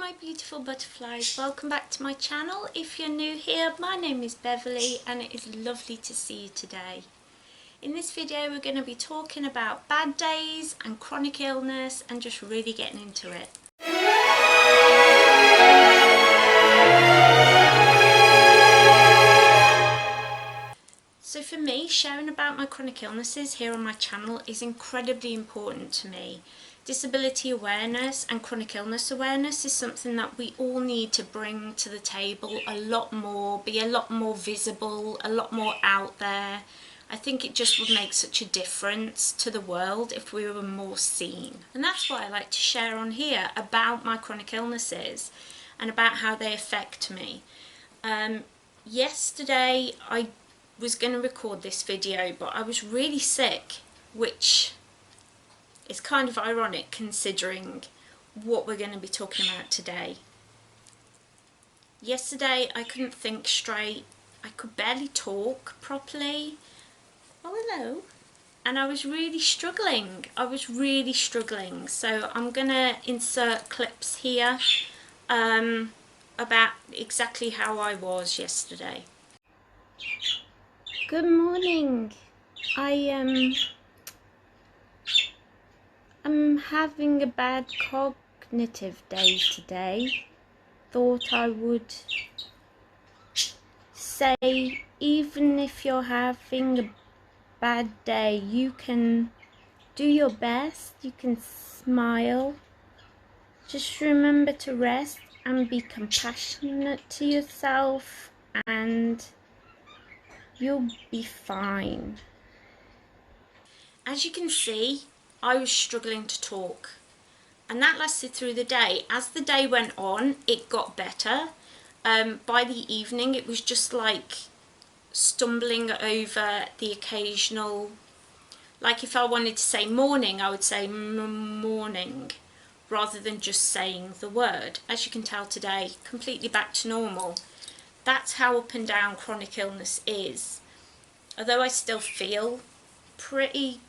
my beautiful butterflies, welcome back to my channel. If you're new here, my name is Beverly and it is lovely to see you today. In this video we're going to be talking about bad days and chronic illness and just really getting into it. So for me, sharing about my chronic illnesses here on my channel is incredibly important to me. Disability awareness and chronic illness awareness is something that we all need to bring to the table a lot more, be a lot more visible, a lot more out there. I think it just would make such a difference to the world if we were more seen. And that's why I like to share on here about my chronic illnesses and about how they affect me. Yesterday I was going to record this video, but I was really sick, which is kind of ironic considering what we're going to be talking about today. Yesterday I couldn't think straight, I could barely talk properly. Oh hello. And I was really struggling, so I'm going to insert clips here about exactly how I was yesterday. Good morning. I'm having a bad cognitive day today. Thought I would say, even if you're having a bad day, you can do your best, you can smile. Just remember to rest and be compassionate to yourself and you'll be fine. As you can see, I was struggling to talk, and that lasted through the day. As the day went on, it got better. By the evening, it was just like stumbling over the occasional, like if I wanted to say morning, I would say morning, rather than just saying the word. As you can tell today, completely back to normal. That's how up and down chronic illness is. Although I still feel pretty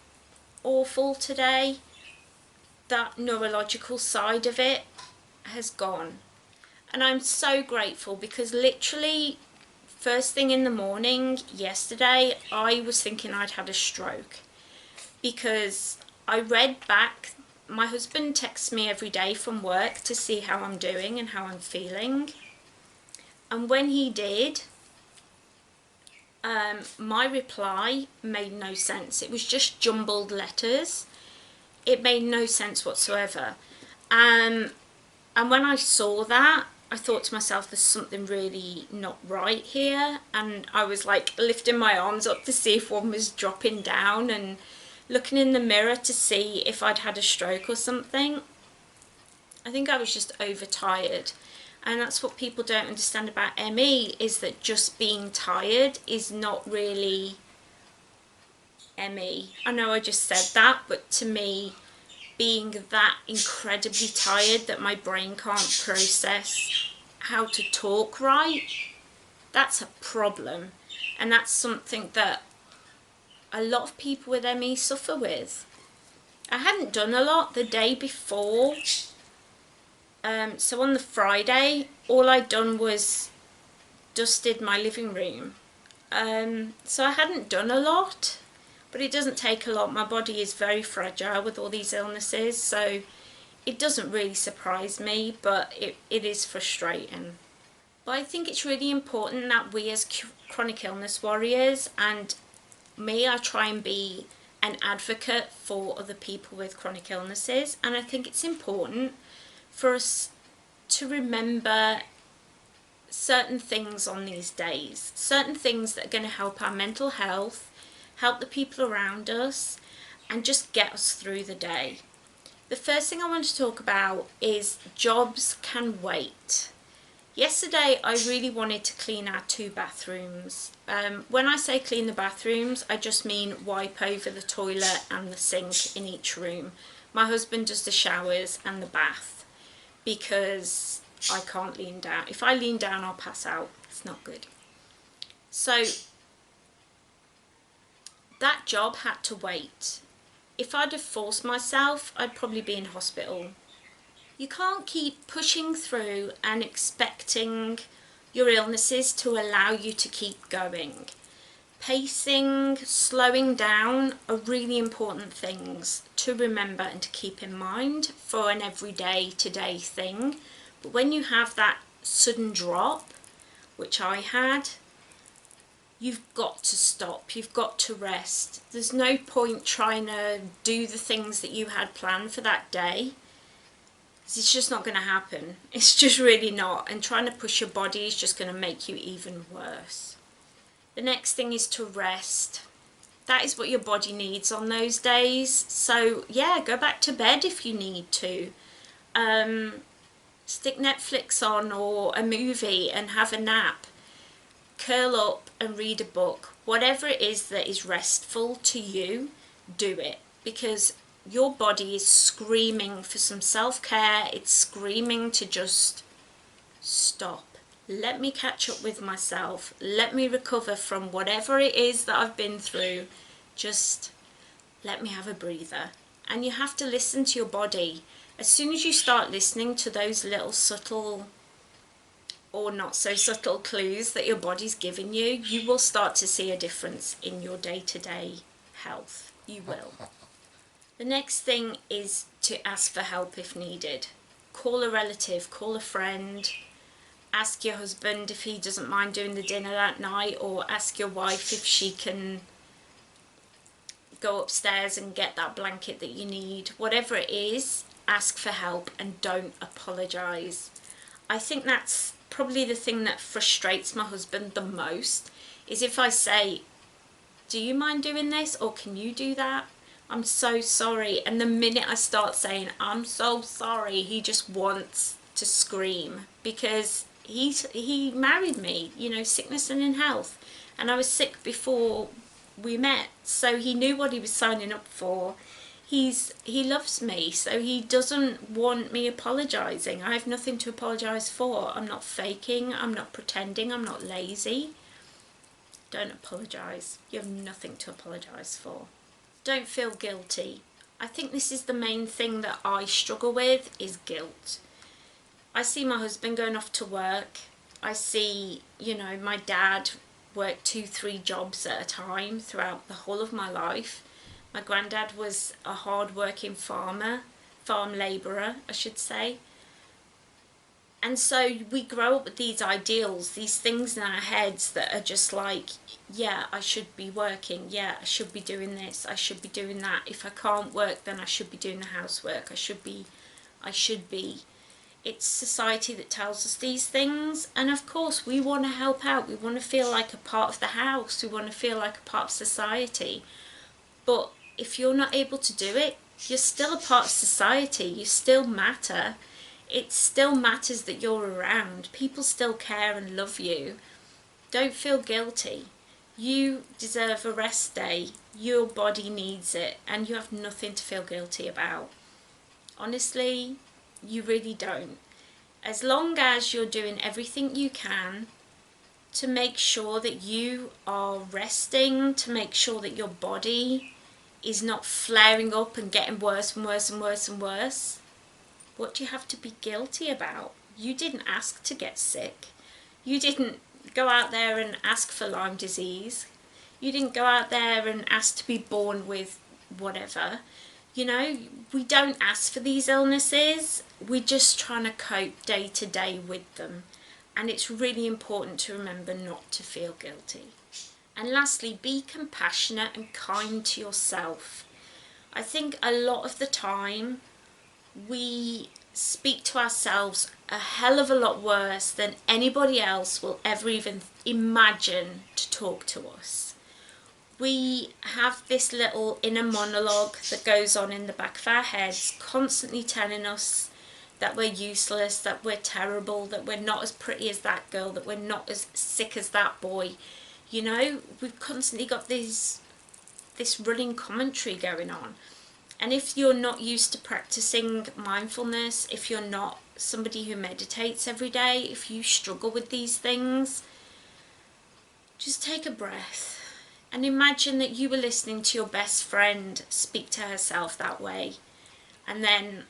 awful today, that neurological side of it has gone. And I'm so grateful because literally first thing in the morning yesterday I was thinking I'd had a stroke, because I read back, my husband texts me every day from work to see how I'm doing and how I'm feeling. And when he did, my reply made no sense. It was just jumbled letters. It made no sense whatsoever. And when I saw that, I thought to myself, there's something really not right here. And I was like lifting my arms up to see if one was dropping down and looking in the mirror to see if I'd had a stroke or something. I think I was just overtired. And that's what people don't understand about ME, is that just being tired is not really ME. I know I just said that, but to me, being that incredibly tired that my brain can't process how to talk right, that's a problem. And that's something that a lot of people with ME suffer with. I hadn't done a lot the day before. So on the Friday, all I'd done was dusted my living room. So I hadn't done a lot, but it doesn't take a lot. My body is very fragile with all these illnesses, so it doesn't really surprise me, but it is frustrating. But I think it's really important that we as chronic illness warriors, and me, I try and be an advocate for other people with chronic illnesses, and I think it's important for us to remember certain things on these days, certain things that are going to help our mental health, help the people around us, and just get us through the day. The first thing I want to talk about is jobs can wait. Yesterday I really wanted to clean our 2 bathrooms. When I say clean the bathrooms, I just mean wipe over the toilet and the sink in each room. My husband does the showers and the bath, because I can't lean down. If I lean down, I'll pass out. It's not good. So that job had to wait. If I'd have forced myself, I'd probably be in hospital. You can't keep pushing through and expecting your illnesses to allow you to keep going. Pacing, slowing down are really important things to remember and to keep in mind for an everyday today thing. But when you have that sudden drop, which I had, you've got to stop, you've got to rest. There's no point trying to do the things that you had planned for that day. It's just not going to happen. It's just really not. And trying to push your body is just going to make you even worse. The next thing is to rest. That is what your body needs on those days. So yeah, go back to bed if you need to. Stick Netflix on or a movie and have a nap. Curl up and read a book. Whatever it is that is restful to you, do it. Because your body is screaming for some self-care. It's screaming to just stop. Let me catch up with myself. Let me recover from whatever it is that I've been through. Just let me have a breather. And you have to listen to your body. As soon as you start listening to those little subtle or not so subtle clues that your body's giving you, you will start to see a difference in your day-to-day health. You will. The next thing is to ask for help if needed. Call a relative, call a friend, ask your husband if he doesn't mind doing the dinner that night, or ask your wife if she can go upstairs and get that blanket that you need. Whatever it is, ask for help and don't apologise. I think that's probably the thing that frustrates my husband the most, is if I say, do you mind doing this, or can you do that? I'm so sorry. And the minute I start saying, I'm so sorry, he just wants to scream, because he married me, you know, sickness and in health. And I was sick before we met, so he knew what he was signing up for. He loves me, so he doesn't want me apologising. I have nothing to apologise for. I'm not faking, I'm not pretending, I'm not lazy. Don't apologise. You have nothing to apologise for. Don't feel guilty. I think this is the main thing that I struggle with, is guilt. I see my husband going off to work. I see, you know, my dad work 2-3 jobs at a time throughout the whole of my life. My granddad was a hard-working farm labourer, I should say. And so we grow up with these ideals, these things in our heads that are just like, yeah, I should be working, yeah, I should be doing this, I should be doing that. If I can't work, then I should be doing the housework, I should be. It's society that tells us these things, and of course we want to help out, we want to feel like a part of the house, we want to feel like a part of society. But if you're not able to do it, you're still a part of society, you still matter. It still matters that you're around. People still care and love you. Don't feel guilty. You deserve a rest day. Your body needs it, and you have nothing to feel guilty about. Honestly, you really don't. As long as you're doing everything you can to make sure that you are resting, to make sure that your body is not flaring up and getting worse and worse and worse and worse, what do you have to be guilty about? You didn't ask to get sick. You didn't go out there and ask for Lyme disease. You didn't go out there and ask to be born with whatever. You know, we don't ask for these illnesses. We're just trying to cope day to day with them. And it's really important to remember not to feel guilty. And lastly, be compassionate and kind to yourself. I think a lot of the time we speak to ourselves a hell of a lot worse than anybody else will ever even imagine to talk to us. We have this little inner monologue that goes on in the back of our heads, constantly telling us that we're useless, that we're terrible, that we're not as pretty as that girl, that we're not as sick as that boy. You know, we've constantly got this running commentary going on. And if you're not used to practicing mindfulness, if you're not somebody who meditates every day, if you struggle with these things, just take a breath and imagine that you were listening to your best friend speak to herself that way. And then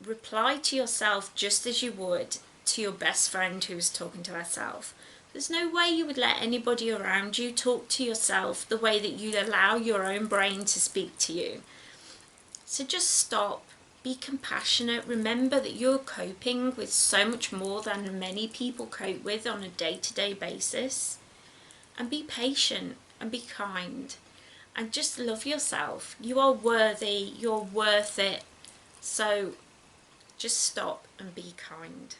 reply to yourself just as you would to your best friend who's talking to herself. There's no way you would let anybody around you talk to yourself the way that you'd allow your own brain to speak to you. So just stop, be compassionate, remember that you're coping with so much more than many people cope with on a day-to-day basis, and be patient and be kind and just love yourself. You are worthy, you're worth it, so just stop and be kind.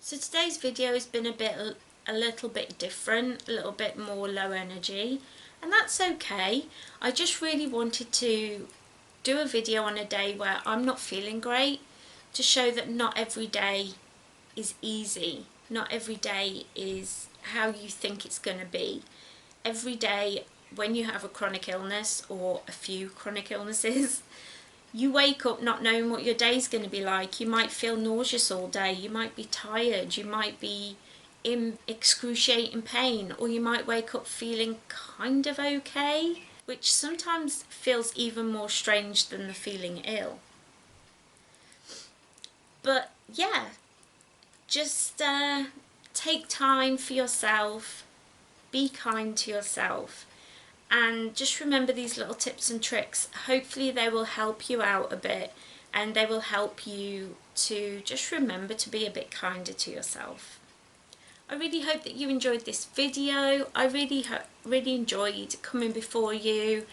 So today's video has been a little bit different, a little bit more low energy, and that's okay. I just really wanted to do a video on a day where I'm not feeling great, to show that not every day is easy, not every day is how you think it's going to be. Every day when you have a chronic illness or a few chronic illnesses, you wake up not knowing what your day's going to be like. You might feel nauseous all day, you might be tired, you might be in excruciating pain, or you might wake up feeling kind of okay, which sometimes feels even more strange than the feeling ill. But yeah, just take time for yourself, be kind to yourself, and just remember these little tips and tricks. Hopefully they will help you out a bit, and they will help you to just remember to be a bit kinder to yourself. I really hope that you enjoyed this video. I really enjoyed coming before you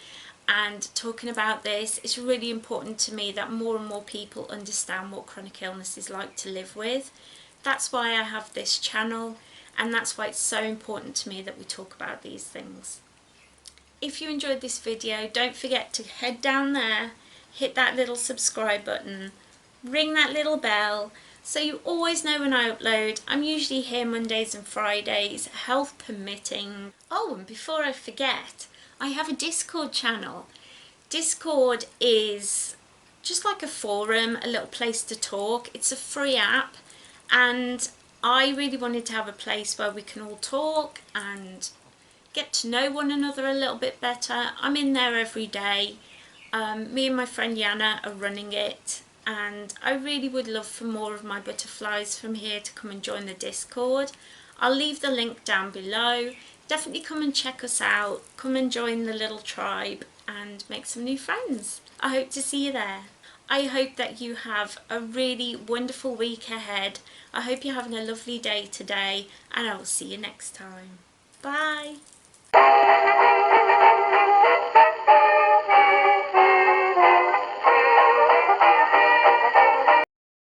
and talking about this. It's really important to me that more and more people understand what chronic illness is like to live with. That's why I have this channel, and that's why it's so important to me that we talk about these things. If you enjoyed this video, don't forget to head down there, hit that little subscribe button, ring that little bell, so you always know when I upload. I'm usually here Mondays and Fridays, health permitting. Oh, and before I forget, I have a Discord channel. Discord is just like a forum, a little place to talk. It's a free app, and I really wanted to have a place where we can all talk and get to know one another a little bit better. I'm in there every day. Me and my friend Yana are running it, and I really would love for more of my butterflies from here to come and join the Discord. I'll leave the link down below. Definitely come and check us out, come and join the little tribe and make some new friends. I hope to see you there. I hope that you have a really wonderful week ahead. I hope you're having a lovely day today, and I will see you next time. Bye.